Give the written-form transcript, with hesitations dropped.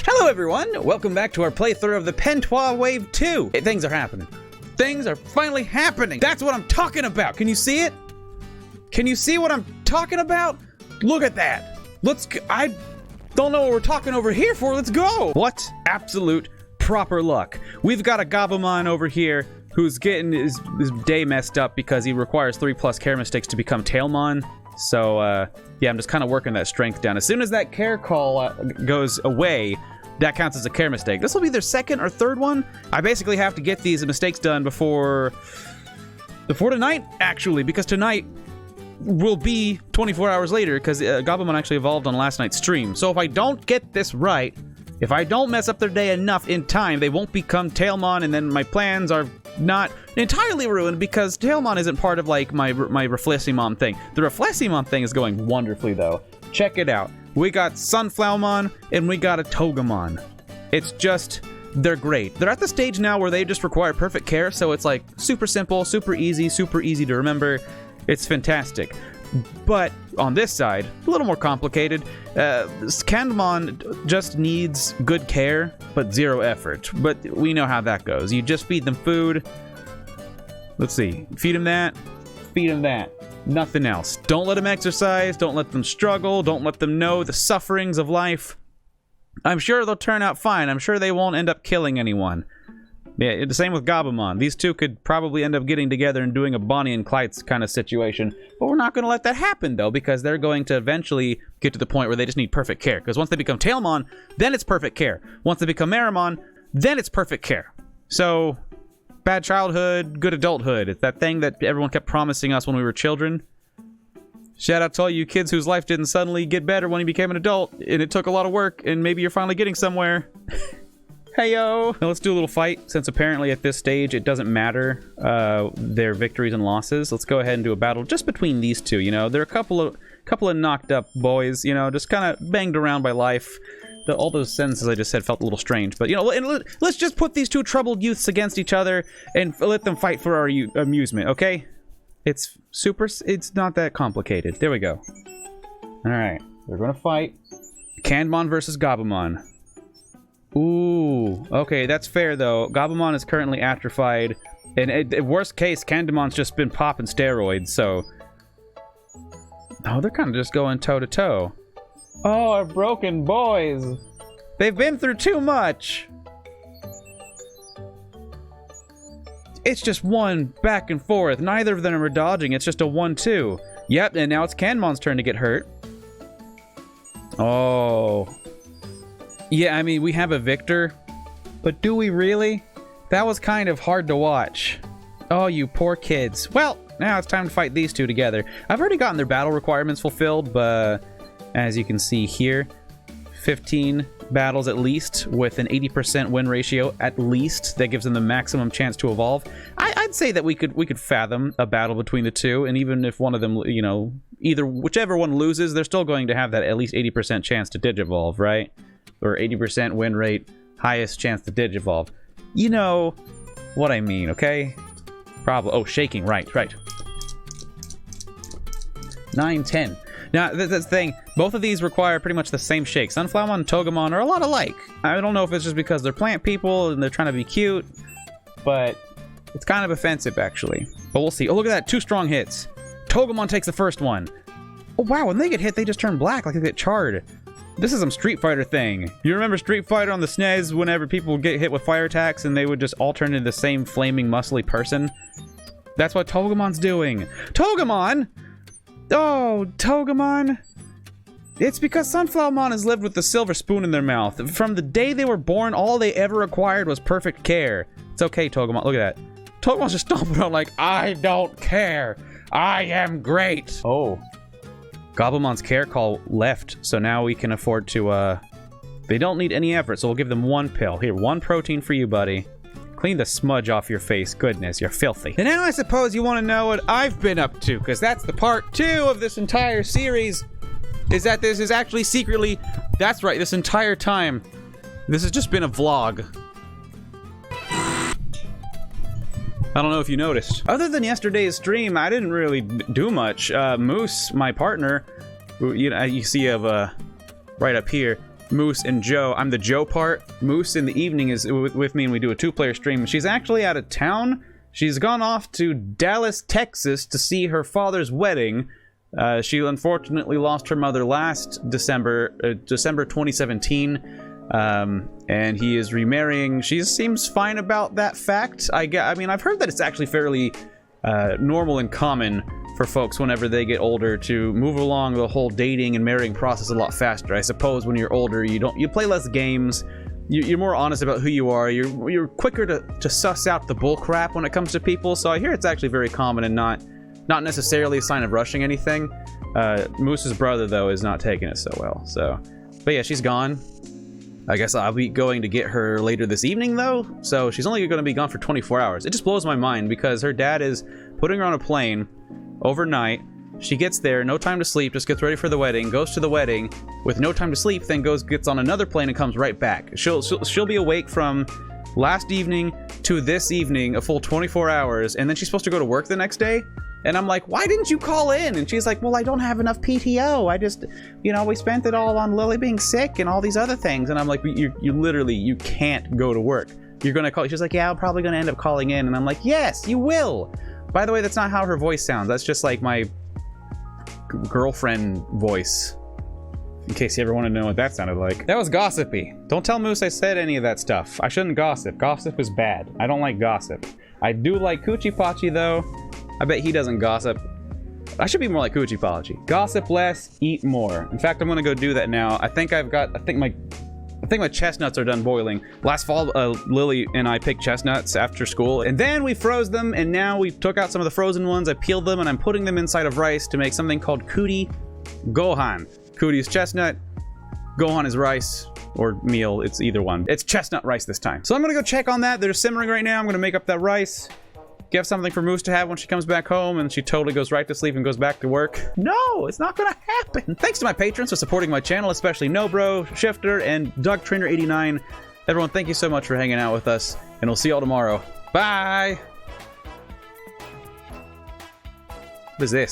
Hello everyone, welcome back to our playthrough of the Pendulum Wave 2. Hey, things are happening. Things are finally happening. That's what I'm talking about. Can you see it? Can you see what I'm talking about? Look at that. I don't know what we're talking over here for. Let's go. What absolute proper luck. We've got a Gabumon over here who's getting his day messed up because he requires 3+ care mistakes to become Tailmon. So, yeah, I'm just kind of working that strength down. As soon as that care call goes away, that counts as a care mistake. This will be their second or third one. I basically have to get these mistakes done before tonight, actually, because tonight will be 24 hours later, because Gabumon actually evolved on last night's stream. So if I don't get this right, if I don't mess up their day enough in time, they won't become Tailmon, and then my plans are not entirely ruined because Tailmon isn't part of like my Refleximon thing. The Refleximon thing is going wonderfully though. Check it out. We got Sunflowermon and we got a Togemon. It's just, they're great. They're at the stage now where they just require perfect care, so it's like super simple, super easy to remember. It's fantastic. But on this side, a little more complicated. Candamon just needs good care, but zero effort. But we know how that goes. You just feed them food. Let's see. Feed them that. Feed them that. Nothing else. Don't let them exercise. Don't let them struggle. Don't let them know the sufferings of life. I'm sure they'll turn out fine. I'm sure they won't end up killing anyone. Yeah, the same with Gabumon. These two could probably end up getting together and doing a Bonnie and Clyde kind of situation. But we're not going to let that happen, though, because they're going to eventually get to the point where they just need perfect care. Because once they become Tailmon, then it's perfect care. Once they become Meeeerch, then it's perfect care. So, bad childhood, good adulthood. It's that thing that everyone kept promising us when we were children. Shout out to all you kids whose life didn't suddenly get better when you became an adult, and it took a lot of work, and maybe you're finally getting somewhere. Heyo! Now let's do a little fight, since apparently at this stage it doesn't matter their victories and losses. Let's go ahead and do a battle just between these two, you know. They're a couple of knocked up boys, you know, just kind of banged around by life. All those sentences I just said felt a little strange, but, you know, let's just put these two troubled youths against each other and let them fight for our amusement, okay? It's not that complicated. There we go. Alright, we're gonna fight. Candamon versus Gabumon. Ooh, okay, that's fair though. Gabumon is currently atrophied, and in worst case, Candamon's just been popping steroids, so... Oh, they're kind of just going toe-to-toe. Oh, our broken boys! They've been through too much! It's just one back and forth. Neither of them are dodging, it's just a 1-2. Yep, and now it's Candamon's turn to get hurt. Oh... Yeah, I mean, we have a victor, but do we really? That was kind of hard to watch. Oh, you poor kids. Well, now it's time to fight these two together. I've already gotten their battle requirements fulfilled, but as you can see here, 15 battles at least with an 80% win ratio at least. That gives them the maximum chance to evolve. I'd say that we could fathom a battle between the two, and even if one of them, you know, whichever one loses, they're still going to have that at least 80% chance to digivolve, right? Or 80% win rate, highest chance to digivolve. You know what I mean, okay? Probably. Oh, shaking, right. 9, 10. Now, that's the thing. Both of these require pretty much the same shake. Sunflowermon and Togemon are a lot alike. I don't know if it's just because they're plant people and they're trying to be cute, but it's kind of offensive, actually. But we'll see. Oh, look at that. 2 strong hits. Togemon takes the first one. Oh, wow. When they get hit, they just turn black, like they get charred. This is some Street Fighter thing. You remember Street Fighter on the SNES whenever people would get hit with fire attacks and they would just all turn into the same flaming, muscly person? That's what Togemon's doing. Togemon? Oh, Togemon? It's because Sunflowermon has lived with the silver spoon in their mouth. From the day they were born, all they ever acquired was perfect care. It's okay, Togemon. Look at that. Togemon's just stomping around like, I don't care. I am great. Oh. Gabumon's care call left, so now we can afford to, they don't need any effort, so we'll give them 1 pill. Here, 1 protein for you, buddy. Clean the smudge off your face. Goodness, you're filthy. And now I suppose you want to know what I've been up to, because that's the part 2 of this entire series, is that this is actually secretly... That's right, this entire time, this has just been a vlog. I don't know if you noticed. Other than yesterday's stream, I didn't really do much. Moose, my partner, who you see right up here, Moose and Joe. I'm the Joe part. Moose in the evening is with me and we do a 2-player stream. She's actually out of town. She's gone off to Dallas, Texas to see her father's wedding. She unfortunately lost her mother last December 2017. And he is remarrying. She seems fine about that fact. I mean, I've heard that it's actually fairly normal and common for folks whenever they get older to move along the whole dating and marrying process a lot faster. I suppose when you're older, you play less games. You're more honest about who you are. You're quicker to suss out the bull crap when it comes to people. So I hear it's actually very common and not necessarily a sign of rushing anything. Moose's brother though is not taking it so well. So, but yeah, she's gone. I guess I'll be going to get her later this evening though. So she's only going to be gone for 24 hours. It just blows my mind because her dad is putting her on a plane overnight. She gets there, no time to sleep, just gets ready for the wedding, goes to the wedding with no time to sleep, then gets on another plane and comes right back. She'll be awake from last evening to this evening, a full 24 hours, and then she's supposed to go to work the next day. And I'm like, why didn't you call in? And she's like, well, I don't have enough PTO. I just, you know, we spent it all on Lily being sick and all these other things. And I'm like, you literally, you can't go to work. You're going to call. She's like, yeah, I'm probably going to end up calling in. And I'm like, yes, you will. By the way, that's not how her voice sounds. That's just like my girlfriend voice. In case you ever want to know what that sounded like. That was gossipy. Don't tell Moose I said any of that stuff. I shouldn't gossip. Gossip is bad. I don't like gossip. I do like Coochie Pachi though. I bet he doesn't gossip. I should be more like Coochie Pachi. Gossip less, eat more. In fact, I'm gonna go do that now. I think my chestnuts are done boiling. Last fall, Lily and I picked chestnuts after school, and then we froze them, and now we took out some of the frozen ones. I peeled them, and I'm putting them inside of rice to make something called Cootie Gohan. Cootie is chestnut, Gohan is rice, or meal, it's either one. It's chestnut rice this time. So I'm gonna go check on that. They're simmering right now. I'm gonna make up that rice. Give something for Moose to have when she comes back home, and she totally goes right to sleep and goes back to work. No, it's not gonna happen. Thanks to my patrons for supporting my channel, especially Nobro, Shifter, and Doug Trainer 89. Everyone, thank you so much for hanging out with us, and we'll see y'all tomorrow. Bye! What is this?